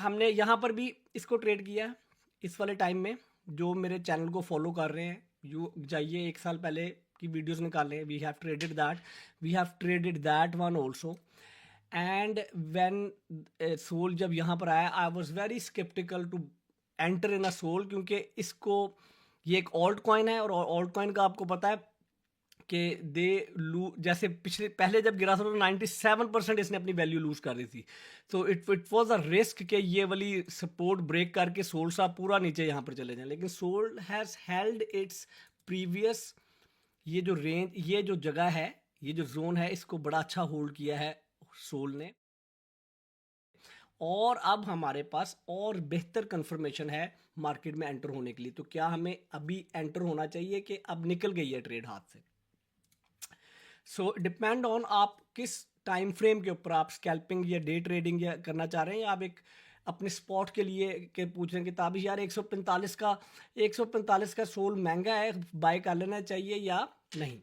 हमने यहाँ पर भी इसको ट्रेड किया है इस वाले टाइम में। जो मेरे चैनल को फॉलो कर रहे हैं, यू जाइए 1 साल पहले की वीडियोस निकालें। We have traded that one also. And when soul जब यहाँ पर आया, I was very sceptical to enter in a soul, क्योंकि इसको ये एक ऑल्ट कॉइन है, और ऑल्ट कॉइन का आपको पता है कि दे लू जैसे पिछले पहले जब गिरा था तो 97% इसने अपनी वैल्यू लूज कर दी थी। तो इट वाज अ रिस्क कि ये वाली सपोर्ट ब्रेक करके सोल सा पूरा नीचे यहाँ पर चले जाए, लेकिन soul has held its previous, ये जो रेंज, ये जो जगह है, ये जो जोन है, इसको बड़ा अच्छा होल्ड किया है सोल ने। और अब हमारे पास और बेहतर कंफर्मेशन है मार्केट में एंटर होने के लिए। तो क्या हमें अभी एंटर होना चाहिए कि अब निकल गई है ट्रेड हाथ से? सो डिपेंड ऑन आप किस टाइम फ्रेम के ऊपर आप स्कैल्पिंग या डे ट्रेडिंग या करना चाह रहे हैं, या आप एक अपने स्पॉट के लिए के पूछ रहे हैं कि ताबिश यार 145 का सोल महंगा है, बाय कर लेना चाहिए या नहीं।